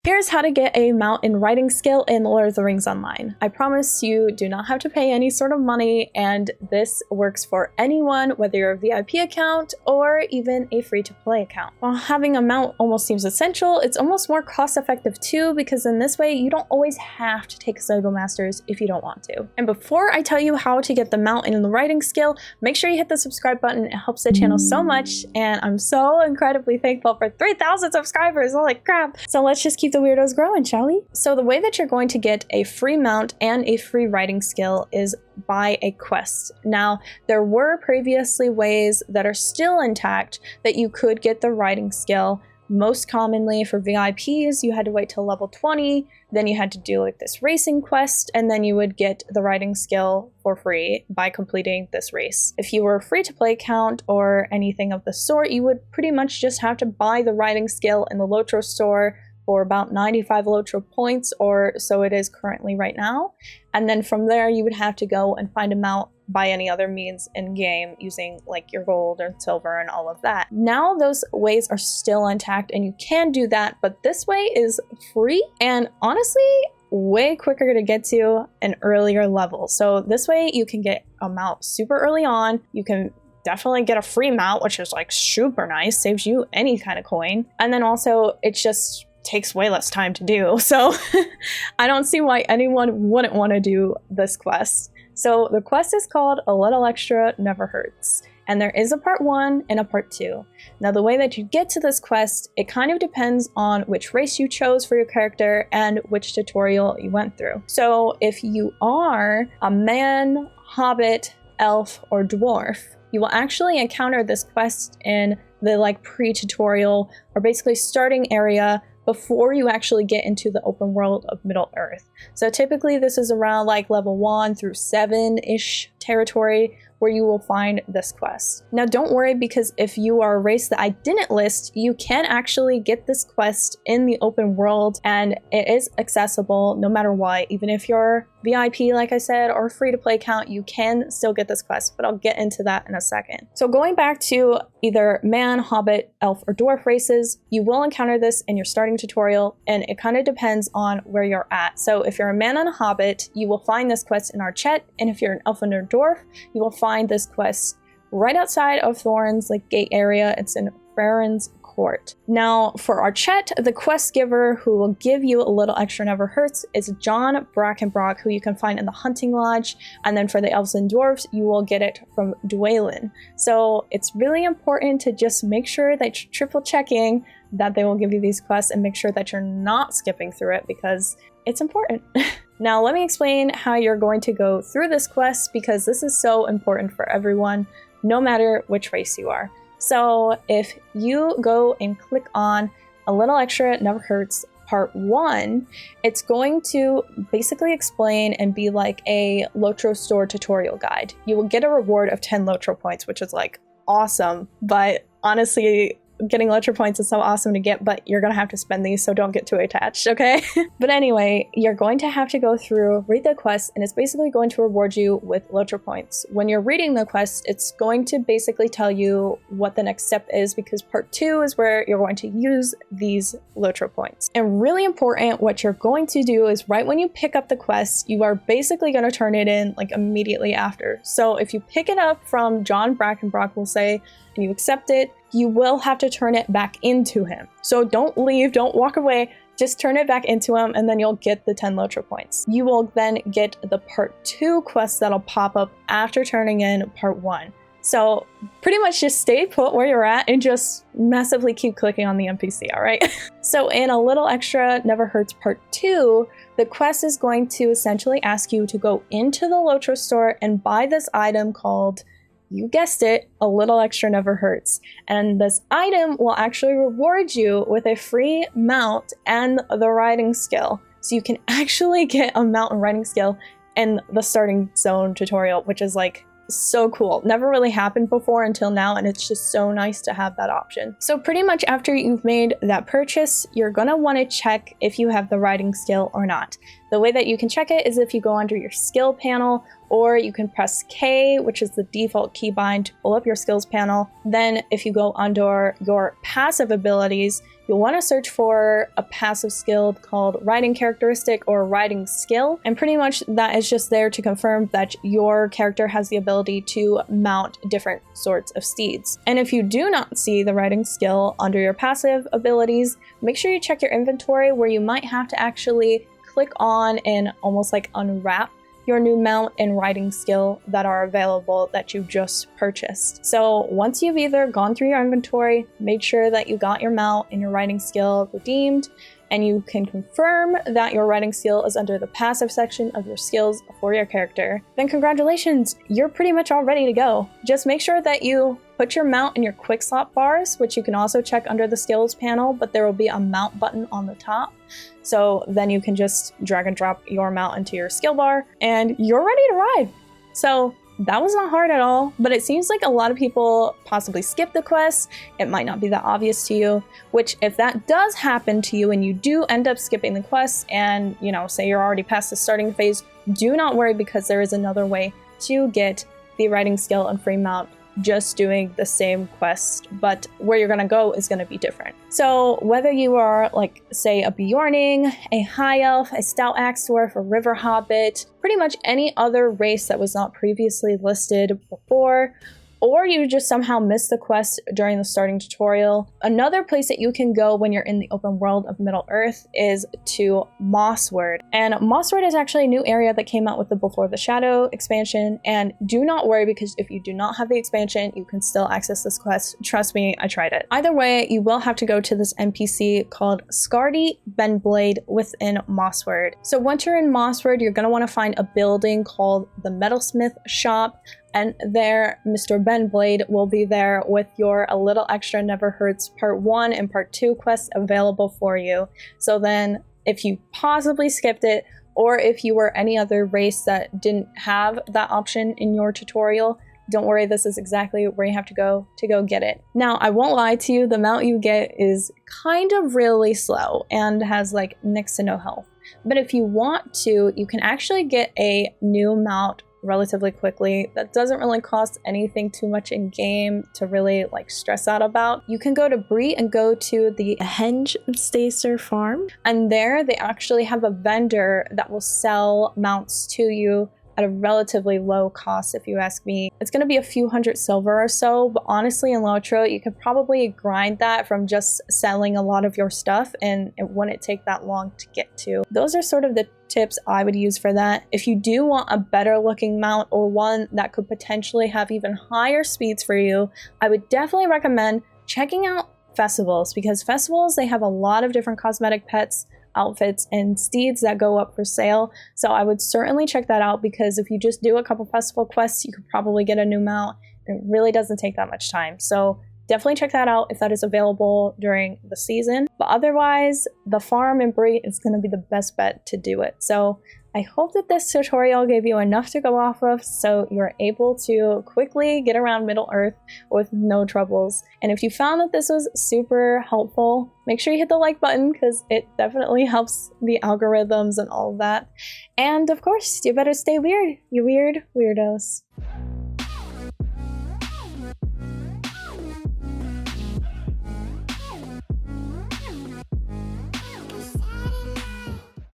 Here's how to get a mount in riding skill in Lord of the Rings Online. I promise you do not have to pay any sort of money, and this works for anyone, whether you're a VIP account or even a free-to-play account. While having a mount almost seems essential, it's almost more cost-effective too, because in this way you don't always have to take Saigo Masters if you don't want to. And before I tell you how to get the mount in the riding skill, make sure you hit the subscribe button. It helps the channel so much, and I'm so incredibly thankful for 3,000 subscribers. Holy crap! So let's just keep the weirdos growing, shall we? So the way that you're going to get a free mount and a free riding skill is by a quest. Now, there were previously ways that are still intact that you could get the riding skill. Most commonly for VIPs, you had to wait till level 20, then you had to do like this racing quest, and then you would get the riding skill for free by completing this race. If you were a free-to-play account or anything of the sort, you would pretty much just have to buy the riding skill in the LOTRO store for about 95 LOTRO points, or so it is currently right now. And then from there, you would have to go and find a mount by any other means in game using like your gold or silver and all of that. Now those ways are still intact and you can do that, but this way is free and honestly way quicker to get to an earlier level. So this way you can get a mount super early on. You can definitely get a free mount, which is like super nice, saves you any kind of coin. And then also it just takes way less time to do. So I don't see why anyone wouldn't want to do this quest. So the quest is called A Little Extra Never Hurts. And there is a part 1 and a part 2. Now the way that you get to this quest, it kind of depends on which race you chose for your character and which tutorial you went through. So if you are a man, hobbit, elf, or dwarf, you will actually encounter this quest in the like pre-tutorial or basically starting area before you actually get into the open world of Middle Earth. So typically this is around like level 1 through 7-ish territory where you will find this quest. Now don't worry, because if you are a race that I didn't list, you can actually get this quest in the open world and it is accessible no matter what. Even if you're VIP, like I said, or free-to-play account, you can still get this quest, but I'll get into that in a second. So going back to either man, hobbit, elf, or dwarf races, you will encounter this in your starting tutorial, and it kind of depends on where you're at. So if you're a man and a hobbit, you will find this quest in our chat, and if you're an elf and a dwarf, you will find this quest right outside of Thorin's like gate area. It's in Farron's Court. Now for our chat, the quest giver who will give you a little extra never hurts is John Brackenbrock, who you can find in the hunting lodge. And then for the elves and dwarves, you will get it from Dwaylen. So it's really important to just make sure that you're triple checking that they will give you these quests and make sure that you're not skipping through it, because it's important. Now let me explain how you're going to go through this quest, because this is so important for everyone, no matter which race you are. So if you go and click on A Little Extra Never Hurts Part 1, it's going to basically explain and be like a LOTRO store tutorial guide. You will get a reward of 10 LOTRO points, which is like awesome, but honestly, getting LOTRO points is so awesome to get, but you're gonna have to spend these, so don't get too attached, okay? But anyway, you're going to have to go through, read the quest, and it's basically going to reward you with LOTRO points. When you're reading the quest, it's going to basically tell you what the next step is, because part 2 is where you're going to use these LOTRO points. And really important, what you're going to do is right when you pick up the quest, you are basically going to turn it in like immediately after. So if you pick it up from John Brackenbrock, we'll say, and you accept it, you will have to turn it back into him. So don't leave, don't walk away, just turn it back into him, and then you'll get the 10 LOTRO points. You will then get the part 2 quest that'll pop up after turning in part 1. So pretty much just stay put where you're at and just massively keep clicking on the NPC, all right? So in A Little Extra Never Hurts Part 2, the quest is going to essentially ask you to go into the LOTRO store and buy this item called, you guessed it, A Little Extra Never Hurts. And this item will actually reward you with a free mount and the riding skill. So you can actually get a mount and riding skill in the starting zone tutorial, which is like so cool. Never really happened before until now, and it's just so nice to have that option. So pretty much after you've made that purchase, you're gonna want to check if you have the riding skill or not. The way that you can check it is if you go under your skill panel, or you can press K, which is the default keybind, to pull up your skills panel. Then if you go under your passive abilities, you'll want to search for a passive skill called riding characteristic or riding skill. And pretty much that is just there to confirm that your character has the ability to mount different sorts of steeds. And if you do not see the riding skill under your passive abilities, make sure you check your inventory, where you might have to actually click on and almost like unwrap your new mount and riding skill that are available that you just purchased. So once you've either gone through your inventory, made sure that you got your mount and your riding skill redeemed, and you can confirm that your riding skill is under the passive section of your skills for your character, then congratulations, you're pretty much all ready to go. Just make sure that you put your mount in your quick slot bars, which you can also check under the skills panel, but there will be a mount button on the top. So then you can just drag and drop your mount into your skill bar and you're ready to ride. So that was not hard at all, but it seems like a lot of people possibly skip the quest. It might not be that obvious to you, which if that does happen to you and you do end up skipping the quest and, say you're already past the starting phase, do not worry, because there is another way to get the riding skill and free mount just doing the same quest, but where you're gonna go is gonna be different. So whether you are say a Bjorning, a High Elf, a Stout Axe Dwarf, a River Hobbit, pretty much any other race that was not previously listed before, or you just somehow missed the quest during the starting tutorial, another place that you can go when you're in the open world of Middle-earth is to Mossward. And Mossward is actually a new area that came out with the Before the Shadow expansion, and do not worry, because if you do not have the expansion, you can still access this quest. Trust me, I tried it. Either way, you will have to go to this NPC called Scardy Benblade within Mossward. So once you're in Mossward, you're going to want to find a building called the Metalsmith Shop, and there Mr. Benblade will be there with your A Little Extra Never Hurts Part 1 and Part 2 quests available for you. So then if you possibly skipped it, or if you were any other race that didn't have that option in your tutorial, don't worry, this is exactly where you have to go get it. Now, I won't lie to you, the mount you get is kind of really slow and has next to no health. But if you want to, you can actually get a new mount relatively quickly that doesn't really cost anything too much in game to really stress out about. You can go to Bree and go to the Henge Stacer farm, and there they actually have a vendor that will sell mounts to you at a relatively low cost, if you ask me. It's going to be a few hundred silver or so, but honestly in LOTRO, you could probably grind that from just selling a lot of your stuff, and it wouldn't take that long to get to. Those are sort of the tips I would use for that. If you do want a better looking mount, or one that could potentially have even higher speeds for you, I would definitely recommend checking out festivals, because festivals, they have a lot of different cosmetic pets, outfits, and steeds that go up for sale. So I would certainly check that out, because if you just do a couple festival quests, you could probably get a new mount. It really doesn't take that much time. So definitely check that out if that is available during the season. But otherwise, the farm in Bree is going to be the best bet to do it. So I hope that this tutorial gave you enough to go off of so you're able to quickly get around Middle-earth with no troubles. And if you found that this was super helpful, make sure you hit the like button, because it definitely helps the algorithms and all of that. And of course, you better stay weird, you weird weirdos.